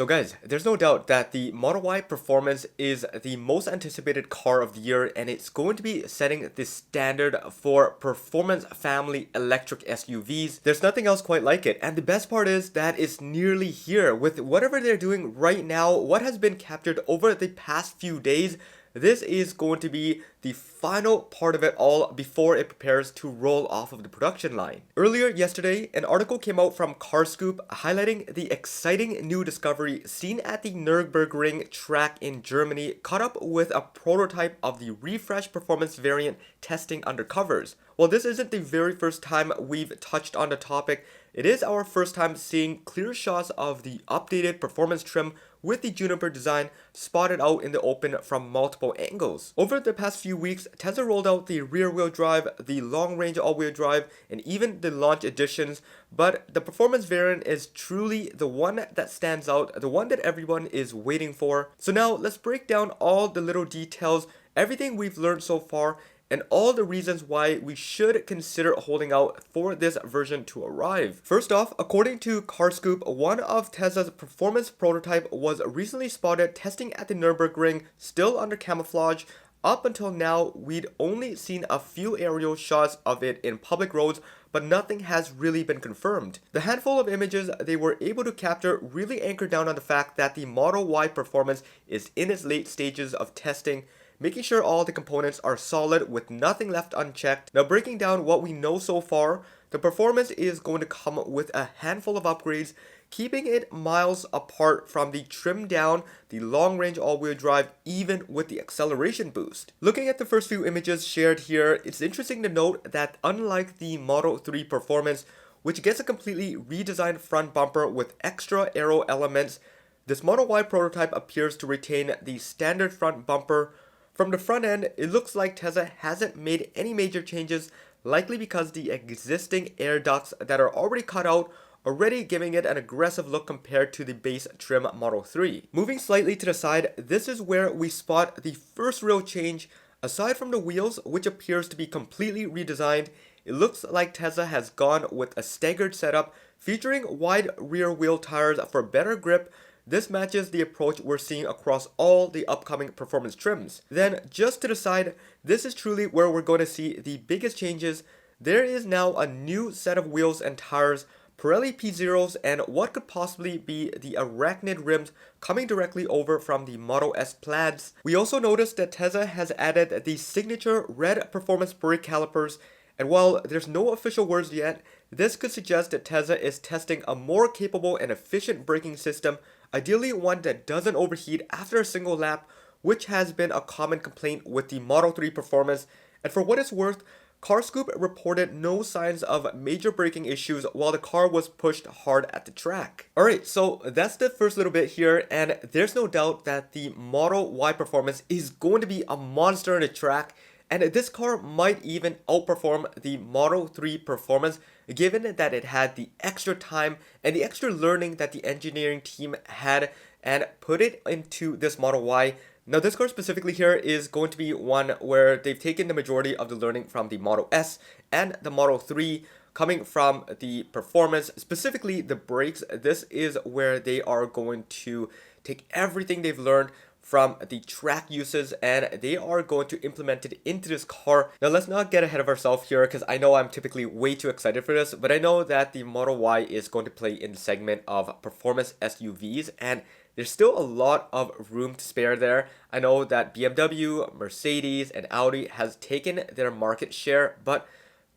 So guys, there's no doubt that the Model Y Performance is the most anticipated car of the year, and it's going to be setting the standard for performance family electric SUVs. There's nothing else quite like it, and the best part is that it's nearly here. With whatever they're doing right now, what has been captured over the past few days, this is going to be the final part of it all before it prepares to roll off of the production line. Earlier yesterday, an article came out from CarScoop highlighting the exciting new discovery seen at the Nurburgring track in Germany, caught up with a prototype of the refreshed performance variant testing under covers. While this isn't the very first time we've touched on the topic, it is our first time seeing clear shots of the updated performance trim with the Juniper design spotted out in the open from multiple angles. Over the past few weeks, Tesla rolled out the rear-wheel drive, the long-range all-wheel drive, and even the launch editions, but the performance variant is truly the one that stands out, the one that everyone is waiting for. So now let's break down all the little details, everything we've learned so far, and all the reasons why we should consider holding out for this version to arrive. First off, according to CarScoop, one of Tesla's performance prototype was recently spotted testing at the Nurburgring, still under camouflage. Up until now, we'd only seen a few aerial shots of it in public roads, but nothing has really been confirmed. The handful of images they were able to capture really anchor down on the fact that the Model Y Performance is in its late stages of testing, making sure all the components are solid with nothing left unchecked. Now, breaking down what we know so far, the performance is going to come with a handful of upgrades, keeping it miles apart from the trimmed down, the long-range all-wheel drive, even with the acceleration boost. Looking at the first few images shared here, it's interesting to note that unlike the Model 3 Performance, which gets a completely redesigned front bumper with extra aero elements, this Model Y prototype appears to retain the standard front bumper. From the front end, it looks like Tesla hasn't made any major changes, likely because the existing air ducts that are already cut out already giving it an aggressive look compared to the base trim Model 3. Moving slightly to the side, this is where we spot the first real change. Aside from the wheels, which appears to be completely redesigned, it looks like Tesla has gone with a staggered setup featuring wide rear wheel tires for better grip. This matches the approach we're seeing across all the upcoming performance trims. Then, just to the side, this is truly where we're going to see the biggest changes. There is now a new set of wheels and tires, Pirelli P0s, and what could possibly be the Arachnid rims coming directly over from the Model S Plaids. We also noticed that Tesla has added the signature red performance brake calipers, and while there's no official words yet, this could suggest that Tesla is testing a more capable and efficient braking system, ideally one that doesn't overheat after a single lap, which has been a common complaint with the Model 3 Performance. And for what it's worth, CarScoop reported no signs of major braking issues while the car was pushed hard at the track. Alright, so that's the first little bit here, and there's no doubt that the Model Y Performance is going to be a monster on the track, and this car might even outperform the Model 3 Performance, given that it had the extra time and the extra learning that the engineering team had and put it into this Model Y. Now, this car specifically here is going to be one where they've taken the majority of the learning from the Model S and the Model 3, coming from the performance, specifically the brakes. This is where they are going to take everything they've learned from the track uses and they are going to implement it into this car. Now, let's not get ahead of ourselves here because I know I'm typically way too excited for this, but I know that the Model Y is going to play in the segment of performance SUVs, and there's still a lot of room to spare there. I know that BMW, Mercedes, and Audi has taken their market share, but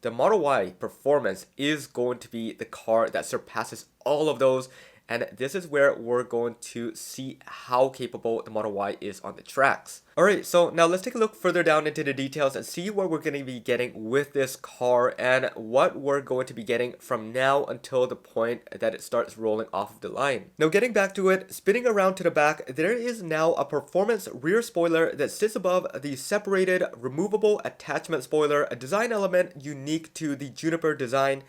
the Model Y Performance is going to be the car that surpasses all of those. And this is where we're going to see how capable the Model Y is on the tracks. Alright, so now let's take a look further down into the details and see what we're going to be getting with this car and what we're going to be getting from now until the point that it starts rolling off of the line. Now, getting back to it, spinning around to the back, there is now a performance rear spoiler that sits above the separated removable attachment spoiler, a design element unique to the Juniper design.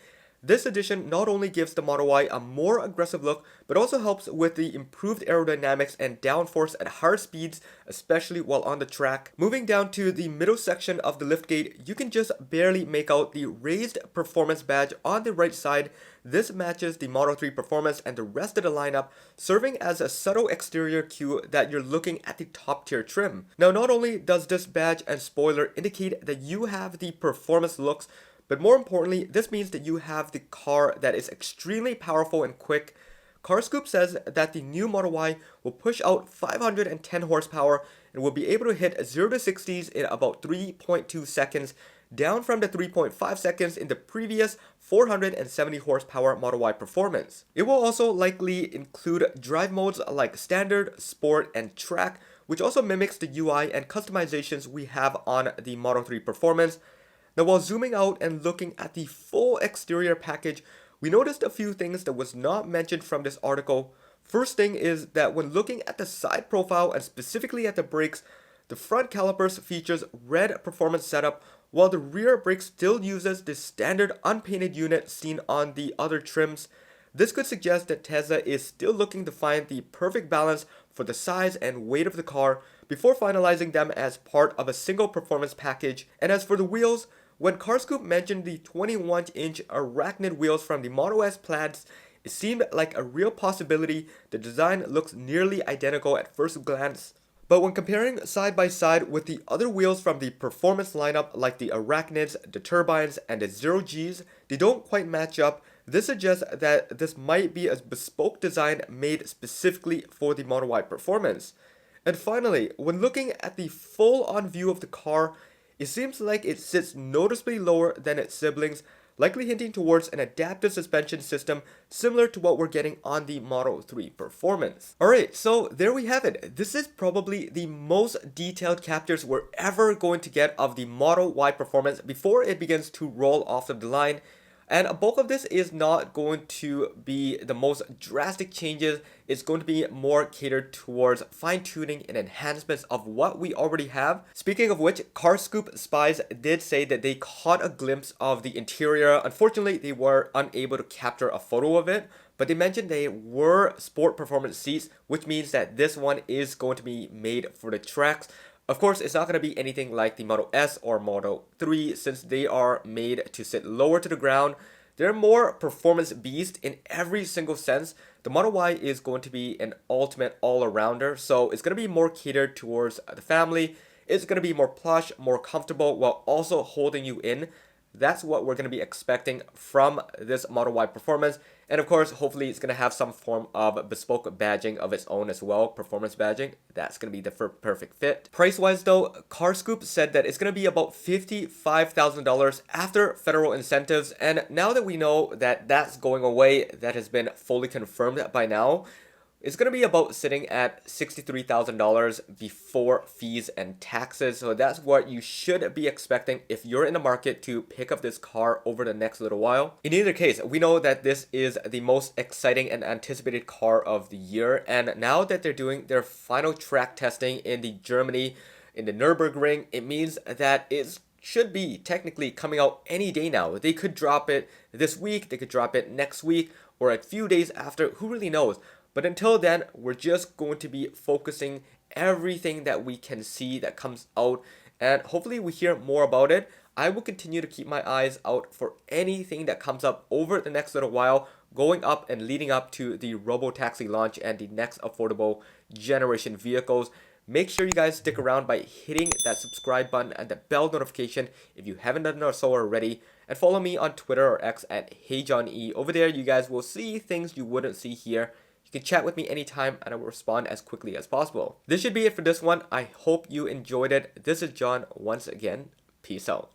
This addition not only gives the Model Y a more aggressive look, but also helps with the improved aerodynamics and downforce at higher speeds, especially while on the track. Moving down to the middle section of the liftgate, you can just barely make out the raised performance badge on the right side. This matches the Model 3 Performance and the rest of the lineup, serving as a subtle exterior cue that you're looking at the top tier trim. Now, not only does this badge and spoiler indicate that you have the performance looks, but more importantly, this means that you have the car that is extremely powerful and quick. CarScoop says that the new Model Y will push out 510 horsepower and will be able to hit 0 to 60s in about 3.2 seconds, down from the 3.5 seconds in the previous 470 horsepower Model Y Performance. It will also likely include drive modes like Standard, Sport, and Track, which also mimics the UI and customizations we have on the Model 3 Performance. Now, while zooming out and looking at the full exterior package, we noticed a few things that was not mentioned from this article. First thing is that when looking at the side profile and specifically at the brakes, the front calipers features red performance setup, while the rear brake still uses the standard unpainted unit seen on the other trims. This could suggest that Tesla is still looking to find the perfect balance for the size and weight of the car before finalizing them as part of a single performance package. And as for the wheels, when CarScoop mentioned the 21-inch Arachnid wheels from the Model S Plaids, it seemed like a real possibility. The design looks nearly identical at first glance. But when comparing side by side with the other wheels from the performance lineup like the Arachnids, the Turbines, and the Zero Gs, they don't quite match up. This suggests that this might be a bespoke design made specifically for the Model Y Performance. And finally, when looking at the full-on view of the car, it seems like it sits noticeably lower than its siblings, likely hinting towards an adaptive suspension system similar to what we're getting on the Model 3 Performance. Alright, so there we have it. This is probably the most detailed captures we're ever going to get of the Model Y Performance before it begins to roll off of the line. And a bulk of this is not going to be the most drastic changes. It's going to be more catered towards fine-tuning and enhancements of what we already have. Speaking of which, CarScoop spies did say that they caught a glimpse of the interior. Unfortunately, they were unable to capture a photo of it, but they mentioned they were sport performance seats, which means that this one is going to be made for the tracks. Of course, it's not going to be anything like the Model S or Model 3 since they are made to sit lower to the ground. They're more performance beast in every single sense. The Model Y is going to be an ultimate all-arounder, so it's going to be more catered towards the family. It's going to be more plush, more comfortable, while also holding you in. That's what we're going to be expecting from this Model Y Performance. And of course, hopefully it's going to have some form of bespoke badging of its own as well, performance badging. That's going to be the perfect fit. Price-wise though, CarScoop said that it's going to be about $55,000 after federal incentives. And now that we know that that's going away, that has been fully confirmed by now, it's going to be about sitting at $63,000 before fees and taxes. So that's what you should be expecting if you're in the market to pick up this car over the next little while. In either case, we know that this is the most exciting and anticipated car of the year. And now that they're doing their final track testing in Germany, in the Nurburgring, it means that it should be technically coming out any day now. They could drop it this week, they could drop it next week, or a few days after, who really knows? But until then, we're just going to be focusing everything that we can see that comes out, and hopefully we hear more about it. I will continue to keep my eyes out for anything that comes up over the next little while, going up and leading up to the Robotaxi launch and the next affordable generation vehicles. Make sure you guys stick around by hitting that subscribe button and the bell notification if you haven't done so already. And follow me on Twitter or X at HeyJohnE. Over there, you guys will see things you wouldn't see here. You can chat with me anytime and I will respond as quickly as possible. This should be it for this one. I hope you enjoyed it. This is John once again. Peace out.